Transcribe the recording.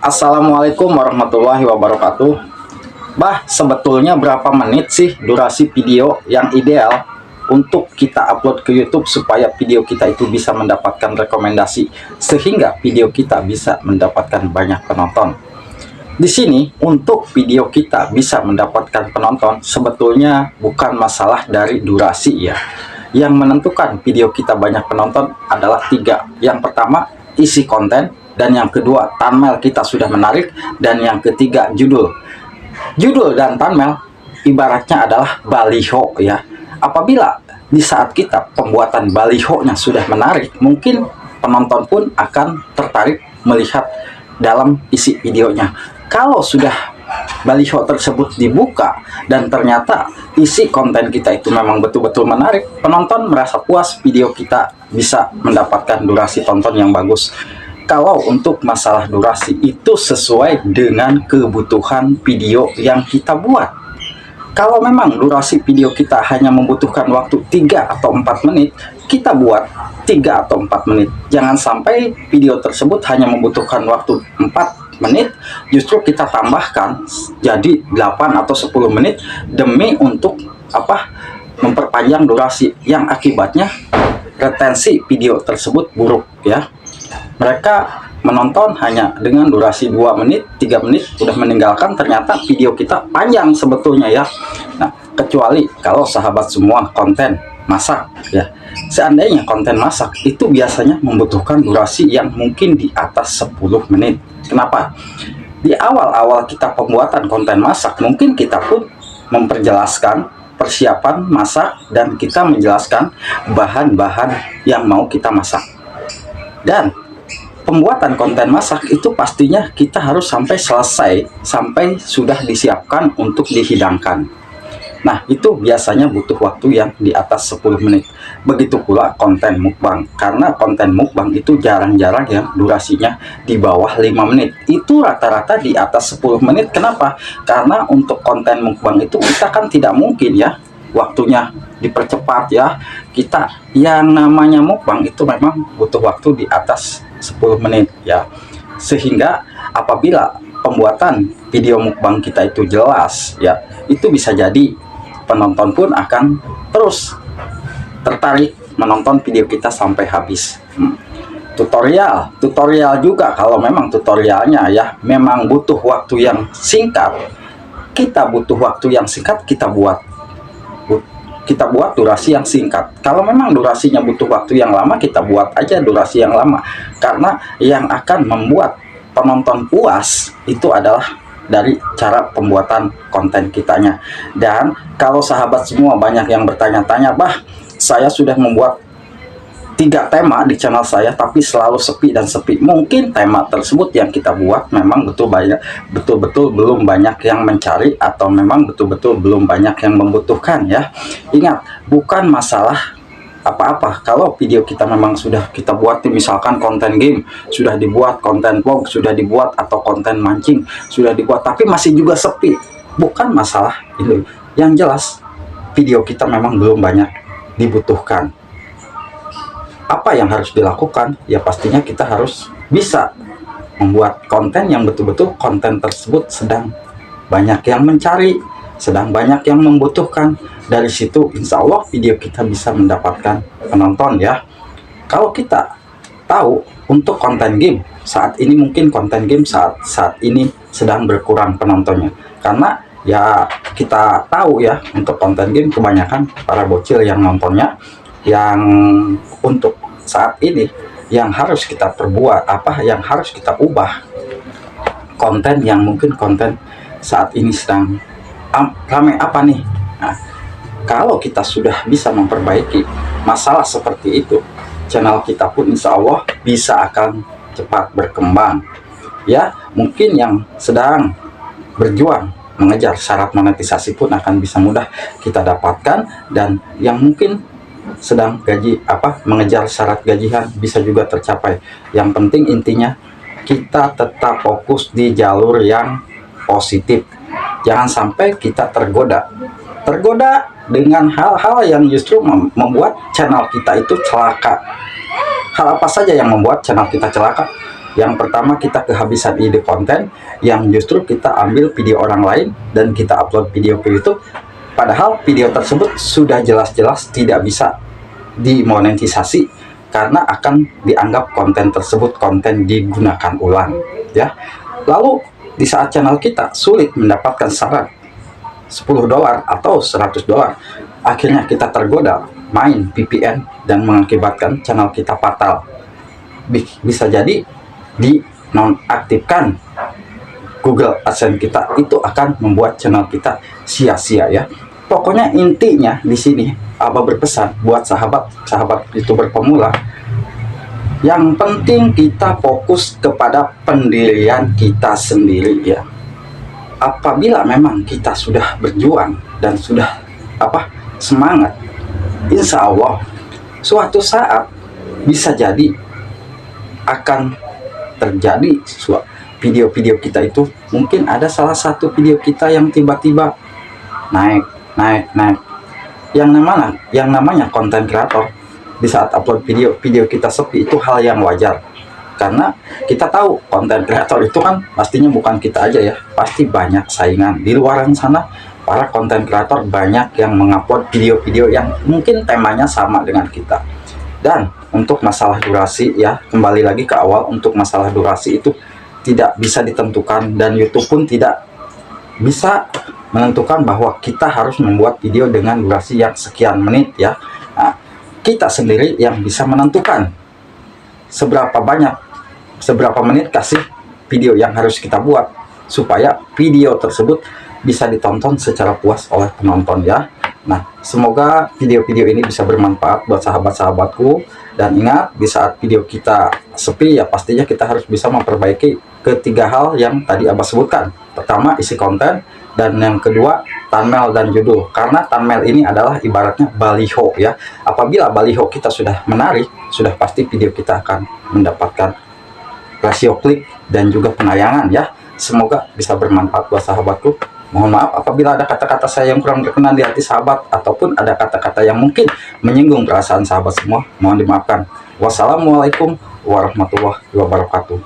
Assalamualaikum warahmatullahi wabarakatuh. Sebetulnya berapa menit sih durasi video yang ideal untuk kita upload ke YouTube supaya video kita itu bisa mendapatkan rekomendasi sehingga video kita bisa mendapatkan banyak penonton. Di sini untuk video kita bisa mendapatkan penonton sebetulnya bukan masalah dari durasi ya. Yang menentukan video kita banyak penonton adalah tiga. Yang pertama, isi konten. Dan yang kedua, thumbnail kita sudah menarik. Dan yang ketiga, judul. Judul dan thumbnail ibaratnya adalah baliho ya. Apabila di saat kita pembuatan balihonya sudah menarik, mungkin penonton pun akan tertarik melihat dalam isi videonya. Kalau sudah baliho tersebut dibuka dan ternyata isi konten kita itu memang betul-betul menarik, penonton merasa puas, video kita bisa mendapatkan durasi tonton yang bagus. Kalau untuk masalah durasi itu sesuai dengan kebutuhan video yang kita buat. Kalau memang durasi video kita hanya membutuhkan waktu 3 atau 4 menit, kita buat 3 atau 4 menit. Jangan sampai video tersebut hanya membutuhkan waktu 4 menit, justru kita tambahkan jadi 8 atau 10 menit demi untuk memperpanjang durasi, yang akibatnya retensi video tersebut buruk ya. Mereka menonton hanya dengan durasi 2 menit, 3 menit udah meninggalkan, ternyata video kita panjang sebetulnya ya. Nah, kecuali kalau sahabat semua konten masak ya. Seandainya konten masak itu biasanya membutuhkan durasi yang mungkin di atas 10 menit. Kenapa? Di awal-awal kita pembuatan konten masak, mungkin kita pun memperjelaskan persiapan masak dan kita menjelaskan bahan-bahan yang mau kita masak. Dan pembuatan konten masak itu pastinya kita harus sampai selesai, sampai sudah disiapkan untuk dihidangkan. Nah, itu biasanya butuh waktu yang di atas 10 menit. Begitu pula konten mukbang. Karena konten mukbang itu jarang-jarang yang durasinya di bawah 5 menit. Itu rata-rata di atas 10 menit. Kenapa? Karena untuk konten mukbang itu kita kan tidak mungkin ya waktunya dipercepat ya. Kita yang namanya mukbang itu memang butuh waktu di atas 10 menit ya. Sehingga apabila pembuatan video mukbang kita itu jelas ya, itu bisa jadi penonton pun akan terus tertarik menonton video kita sampai habis. Tutorial juga, kalau memang tutorialnya ya memang butuh waktu yang singkat, kita butuh waktu yang singkat, kita buat durasi yang singkat. Kalau memang durasinya butuh waktu yang lama, kita buat aja durasi yang lama. Karena yang akan membuat penonton puas itu adalah dari cara pembuatan konten kitanya. Dan kalau sahabat semua banyak yang bertanya-tanya, saya sudah membuat 3 tema di channel saya tapi selalu sepi dan sepi. Mungkin tema tersebut yang kita buat memang betul-betul belum banyak yang mencari, atau memang betul-betul belum banyak yang membutuhkan ya. Ingat, bukan masalah apa-apa kalau video kita memang sudah kita buat, misalkan konten game sudah dibuat, konten vlog sudah dibuat, atau konten mancing sudah dibuat tapi masih juga sepi. Bukan masalah itu. Yang jelas video kita memang belum banyak dibutuhkan. Apa yang harus dilakukan? Ya pastinya kita harus bisa membuat konten yang betul-betul konten tersebut sedang banyak yang mencari, sedang banyak yang membutuhkan. Dari situ insya Allah video kita bisa mendapatkan penonton ya. Kalau kita tahu untuk konten game saat ini, mungkin konten game saat ini sedang berkurang penontonnya, karena ya kita tahu ya untuk konten game kebanyakan para bocil yang nontonnya. Yang untuk saat ini yang harus kita perbuat, yang harus kita ubah, konten yang mungkin konten saat ini sedang ramai apa nih. Nah, kalau kita sudah bisa memperbaiki masalah seperti itu, channel kita pun insya Allah bisa akan cepat berkembang ya. Mungkin yang sedang berjuang mengejar syarat monetisasi pun akan bisa mudah kita dapatkan, dan yang mungkin sedang mengejar syarat gajian bisa juga tercapai. Yang penting intinya kita tetap fokus di jalur yang positif. Jangan sampai kita tergoda dengan hal-hal yang justru membuat channel kita itu celaka. Hal apa saja yang membuat channel kita celaka? Yang pertama, kita kehabisan ide konten yang justru kita ambil video orang lain dan kita upload video ke YouTube, padahal video tersebut sudah jelas-jelas tidak bisa dimonetisasi karena akan dianggap konten tersebut konten digunakan ulang, ya. Lalu di saat channel kita sulit mendapatkan syarat $10 atau $100, akhirnya kita tergoda main VPN dan mengakibatkan channel kita fatal. Bisa jadi dinonaktifkan Google AdSense kita, itu akan membuat channel kita sia-sia, ya. Pokoknya intinya di sini Abah berpesan buat sahabat YouTuber pemula, yang penting kita fokus kepada pendirian kita sendiri, ya. Apabila memang kita sudah berjuang dan sudah semangat, insya Allah suatu saat bisa jadi akan terjadi video-video kita itu, mungkin ada salah satu video kita yang tiba-tiba naik. Yang namanya konten kreator, di saat upload video kita sepi, itu hal yang wajar. Karena kita tahu konten kreator itu kan pastinya bukan kita aja, ya. Pasti banyak saingan di luar sana. Para konten kreator banyak yang mengupload video-video yang mungkin temanya sama dengan kita. Dan untuk masalah durasi, ya, kembali lagi ke awal, untuk masalah durasi itu tidak bisa ditentukan, dan YouTube pun tidak bisa menentukan bahwa kita harus membuat video dengan durasi yang sekian menit, ya. Nah, kita sendiri yang bisa menentukan seberapa menit kasih video yang harus kita buat supaya video tersebut bisa ditonton secara puas oleh penonton, ya. Nah, semoga video-video ini bisa bermanfaat buat sahabat-sahabatku. Dan ingat, di saat video kita sepi, ya pastinya kita harus bisa memperbaiki ketiga hal yang tadi Abah sebutkan. Pertama, isi konten, dan yang kedua, thumbnail dan judul. Karena thumbnail ini adalah ibaratnya baliho, ya. Apabila baliho kita sudah menarik, sudah pasti video kita akan mendapatkan rasio klik dan juga penayangan, ya. Semoga bisa bermanfaat buat sahabatku. Mohon maaf apabila ada kata-kata saya yang kurang berkenan di hati sahabat, ataupun ada kata-kata yang mungkin menyinggung perasaan sahabat semua, mohon dimaafkan. Wassalamualaikum warahmatullahi wabarakatuh.